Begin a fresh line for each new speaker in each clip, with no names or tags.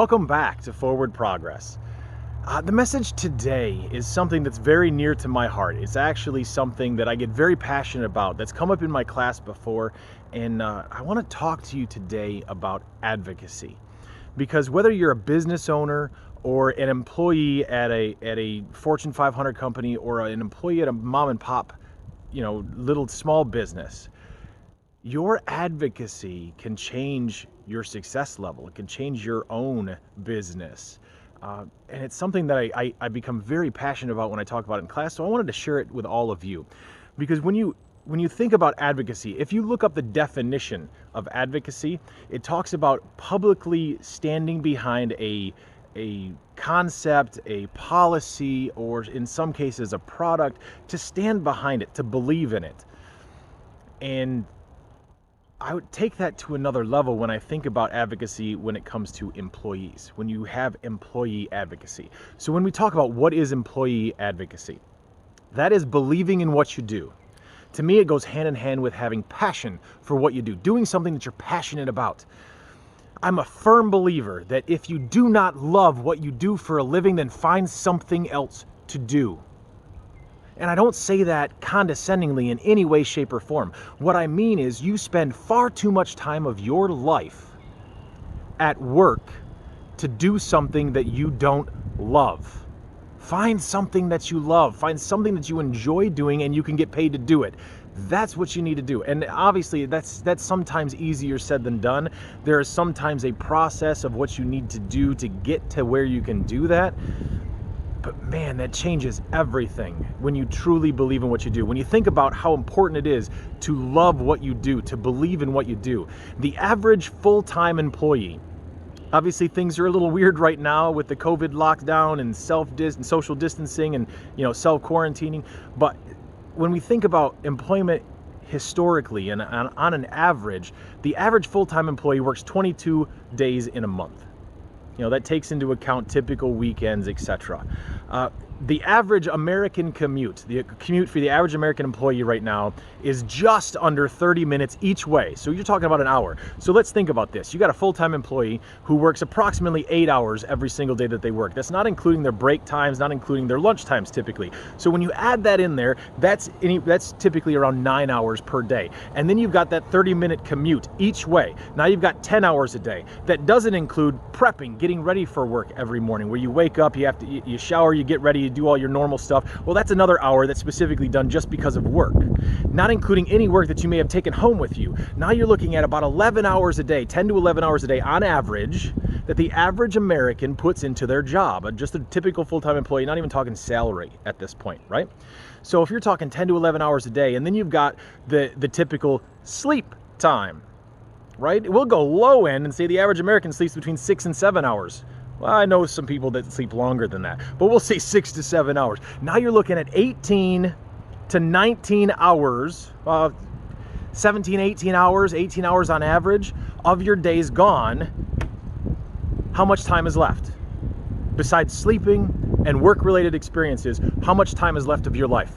Welcome back to Forward Progress. The message today is something that's very near to my heart. It's actually something that I get very passionate about, that's come up in my class before, and I want to talk to you today about advocacy. Because whether you're a business owner or an employee at a Fortune 500 company or an employee at a mom and pop, little small business, your advocacy can change your success level. It can change your own business. And it's something that I become very passionate about when I talk about it in class. So I wanted to share it with all of you. Because when you think about advocacy, if you look up the definition of advocacy, it talks about publicly standing behind a concept, a policy, or in some cases a product, to stand behind it, to believe in it. And I would take that to another level when I think about advocacy when it comes to employees, when you have employee advocacy. So when we talk about what is employee advocacy, that is believing in what you do. To me, it goes hand in hand with having passion for what you do, doing something that you're passionate about. I'm a firm believer that if you do not love what you do for a living, then find something else to do. And I don't say that condescendingly in any way, shape, or form. What I mean is you spend far too much time of your life at work to do something that you don't love. Find something that you love. Find something that you enjoy doing and you can get paid to do it. That's what you need to do. And obviously that's sometimes easier said than done. There is sometimes a process of what you need to do to get to where you can do that. But man, that changes everything when you truly believe in what you do. When you think about how important it is to love what you do, to believe in what you do. The average full-time employee, obviously things are a little weird right now with the COVID lockdown and social distancing and self-quarantining. But when we think about employment historically and on an average, the average full-time employee works 22 days in a month. That takes into account typical weekends, etc. The average American commute, the commute for the average American employee right now is just under 30 minutes each way. So you're talking about an hour. So let's think about this. You got a full-time employee who works approximately 8 hours every single day that they work. That's not including their break times, not including their lunch times typically. So when you add that in there, that's typically around 9 hours per day. And then you've got that 30-minute commute each way. Now you've got 10 hours a day. That doesn't include prepping, getting ready for work every morning, where you wake up, you shower, you get ready, you do all your normal stuff. Well, that's another hour that's specifically done just because of work, not including any work that you may have taken home with you. Now you're looking at about 11 hours a day, 10 to 11 hours a day on average, that the average American puts into their job. Just a typical full-time employee, not even talking salary at this point, right? So if you're talking 10 to 11 hours a day, and then you've got the typical sleep time, right? We'll go low end and say the average American sleeps between 6 and 7 hours. Well, I know some people that sleep longer than that, but we'll say 6 to 7 hours. Now you're looking at 18 to 19 hours, 17, 18 hours, 18 hours on average of your days gone. How much time is left? Besides sleeping and work-related experiences, how much time is left of your life?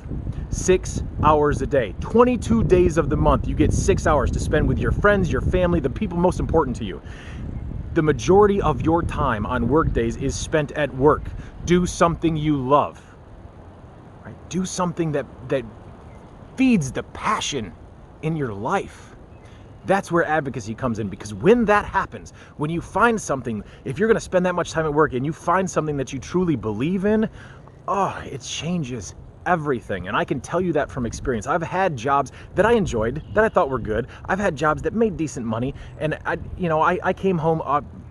6 hours a day. 22 days of the month, you get 6 hours to spend with your friends, your family, the people most important to you. The majority of your time on work days is spent at work. Do something you love. Right? Do something that feeds the passion in your life. That's where advocacy comes in, because when that happens, when you find something, if you're going to spend that much time at work and you find something that you truly believe in, it changes everything. And I can tell you that from experience. I've had jobs that I enjoyed, that I thought were good. I've had jobs that made decent money, and I came home,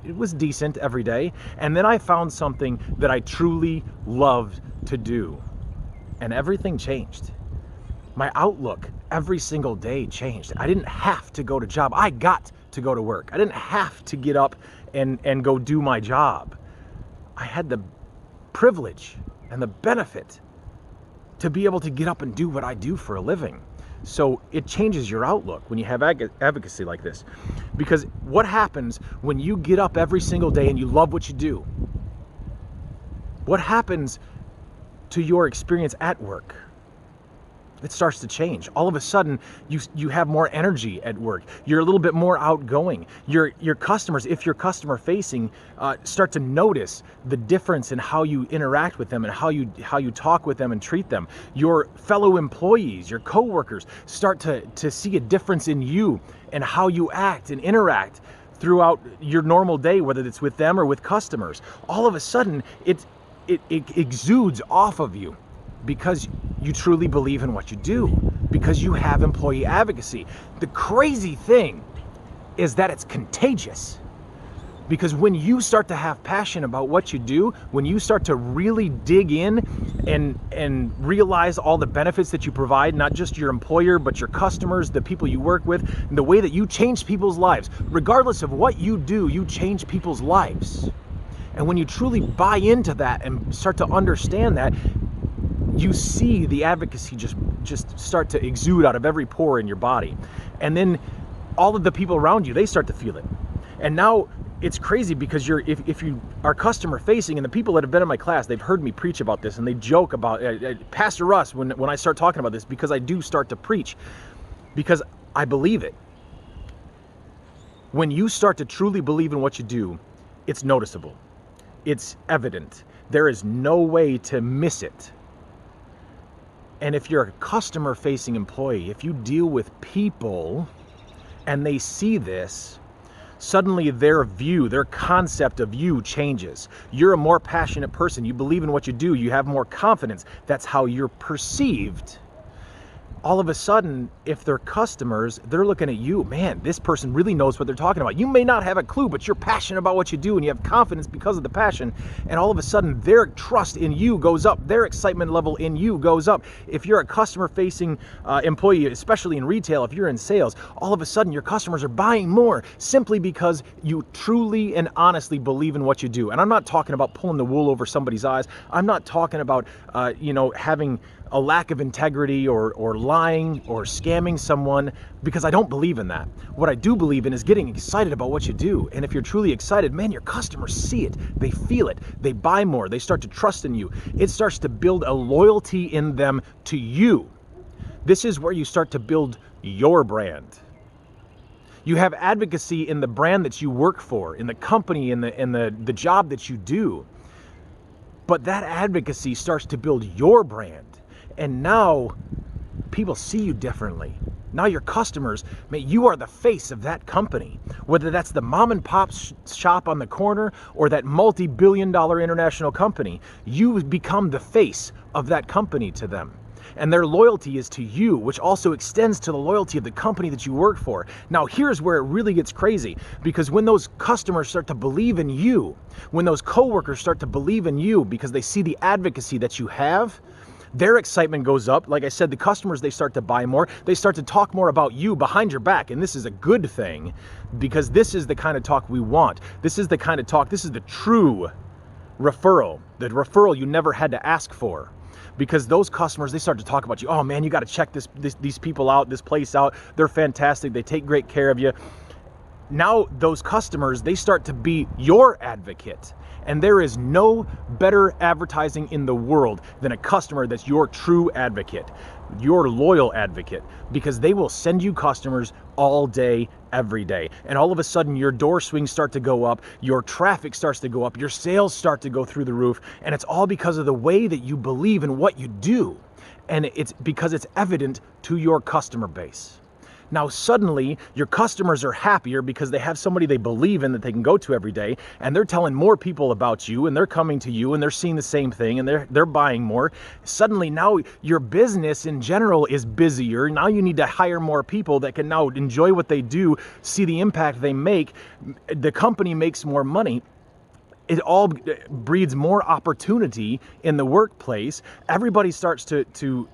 it was decent every day, and then I found something that I truly loved to do, and everything changed. My outlook every single day changed. I didn't have to go to job. I got to go to work. I didn't have to get up and go do my job. I had the privilege and the benefit to be able to get up and do what I do for a living. So it changes your outlook when you have advocacy like this. Because what happens when you get up every single day and you love what you do? What happens to your experience at work? it starts to change. All of a sudden, you have more energy at work. You're a little bit more outgoing. Your customers, if you're customer facing, start to notice the difference in how you interact with them and how you talk with them and treat them. Your fellow employees, your coworkers, start to see a difference in you and how you act and interact throughout your normal day, whether it's with them or with customers. All of a sudden, it exudes off of you, because you truly believe in what you do, because you have employee advocacy. The crazy thing is that it's contagious, because when you start to have passion about what you do, when you start to really dig in and realize all the benefits that you provide, not just your employer, but your customers, the people you work with, and the way that you change people's lives, regardless of what you do, you change people's lives. And when you truly buy into that and start to understand that, you see the advocacy just start to exude out of every pore in your body. And then all of the people around you, they start to feel it. And now it's crazy, because if you are customer facing, and the people that have been in my class, they've heard me preach about this, and they joke about Pastor Russ when I start talking about this, because I do start to preach, because I believe it. When you start to truly believe in what you do, it's noticeable. It's evident. There is no way to miss it. And if you're a customer-facing employee, if you deal with people and they see this, suddenly their view, their concept of you changes. You're a more passionate person. You believe in what you do. You have more confidence. That's how you're perceived. All of a sudden, if they're customers, they're looking at you, man, this person really knows what they're talking about. You may not have a clue, but you're passionate about what you do, and you have confidence because of the passion. And all of a sudden, their trust in you goes up. Their excitement level in you goes up. If you're a customer-facing employee, especially in retail, if you're in sales, all of a sudden, your customers are buying more simply because you truly and honestly believe in what you do. And I'm not talking about pulling the wool over somebody's eyes. I'm not talking about, having a lack of integrity or lying or scamming someone, because I don't believe in that. What I do believe in is getting excited about what you do. And if you're truly excited, man, your customers see it, they feel it, they buy more, they start to trust in you. It starts to build a loyalty in them to you. This is where you start to build your brand. You have advocacy in the brand that you work for, in the company, in the job that you do. But that advocacy starts to build your brand. And now people see you differently. Now your customers, man, you are the face of that company. Whether that's the mom and pop shop on the corner or that multi-billion-dollar international company, you become the face of that company to them. And their loyalty is to you, which also extends to the loyalty of the company that you work for. Now, here's where it really gets crazy, because when those customers start to believe in you, when those coworkers start to believe in you because they see the advocacy that you have, their excitement goes up. Like I said, the customers, they start to buy more. They start to talk more about you behind your back. And this is a good thing, because this is the kind of talk we want. This is the kind of talk, this is the true referral, the referral you never had to ask for. Because those customers, they start to talk about you. Oh man, you got to check these people out, this place out. They're fantastic. They take great care of you. Now those customers, they start to be your advocate. And there is no better advertising in the world than a customer that's your true advocate, your loyal advocate, because they will send you customers all day, every day. And all of a sudden your door swings start to go up, your traffic starts to go up, your sales start to go through the roof. And it's all because of the way that you believe in what you do. And it's because it's evident to your customer base. Now suddenly your customers are happier because they have somebody they believe in that they can go to every day, and they're telling more people about you, and they're coming to you, and they're seeing the same thing, and they're buying more. Suddenly now your business in general is busier. Now you need to hire more people that can now enjoy what they do, see the impact they make. The company makes more money. It all breeds more opportunity in the workplace. Everybody starts to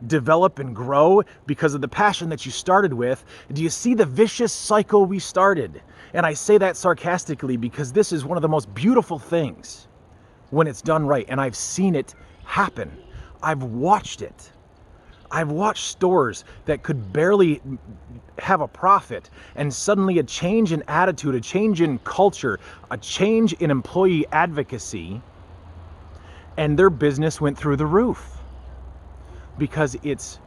develop and grow because of the passion that you started with. Do you see the vicious cycle we started? And I say that sarcastically because this is one of the most beautiful things when it's done right. And I've seen it happen. I've watched it. I've watched stores that could barely have a profit, and suddenly a change in attitude, a change in culture, a change in employee advocacy, and their business went through the roof. Because it's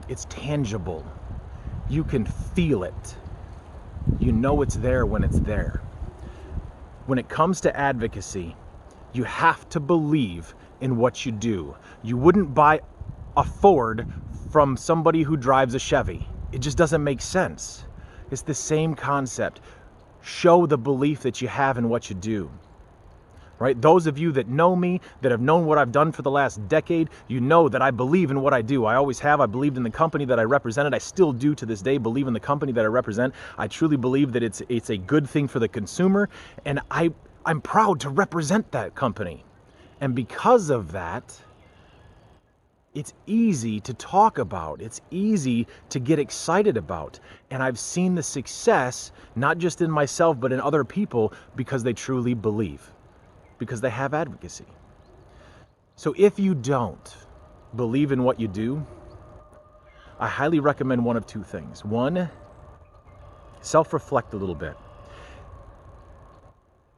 It's tangible. You can feel it. You know it's there when it's there. When it comes to advocacy, you have to believe in what you do. You wouldn't buy a Ford from somebody who drives a Chevy. It just doesn't make sense. It's the same concept. Show the belief that you have in what you do. Right? Those of you that know me, that have known what I've done for the last decade, you know that I believe in what I do. I always have. I believed in the company that I represented. I still do to this day believe in the company that I represent. I truly believe that it's a good thing for the consumer, and I'm proud to represent that company. And because of that, it's easy to talk about. It's easy to get excited about. And I've seen the success, not just in myself, but in other people, because they truly believe, because they have advocacy. So if you don't believe in what you do, I highly recommend one of two things. One, self-reflect a little bit.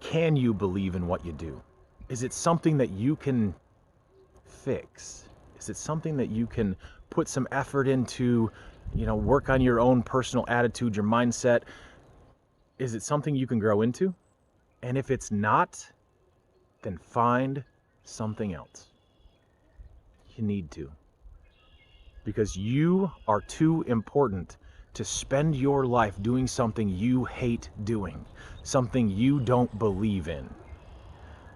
Can you believe in what you do? Is it something that you can fix? Is it something that you can put some effort into, work on your own personal attitude, your mindset? Is it something you can grow into? And if it's not, then find something else. You need to. Because you are too important to spend your life doing something you hate doing, something you don't believe in.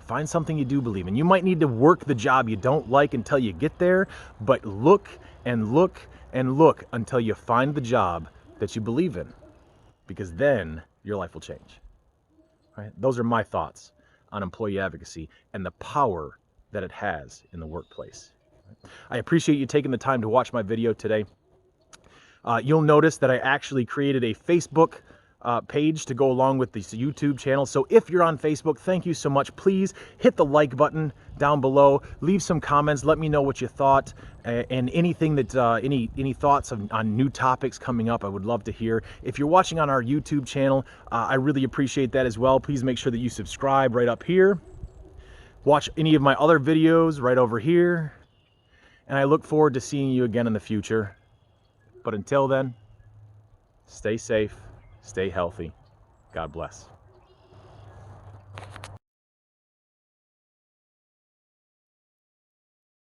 Find something you do believe in. You might need to work the job you don't like until you get there, but look and look and look until you find the job that you believe in, because then your life will change. Right? Those are my thoughts on employee advocacy and the power that it has in the workplace. I appreciate you taking the time to watch my video today. You'll notice that I actually created a Facebook page to go along with this YouTube channel. So if you're on Facebook, thank you so much. Please hit the like button down below. Leave some comments. Let me know what you thought, and anything that any thoughts on new topics coming up. I would love to hear. If you're watching on our YouTube channel, I really appreciate that as well. Please make sure that you subscribe right up here. Watch any of my other videos right over here. And I look forward to seeing you again in the future. But until then, stay safe, stay healthy. God bless.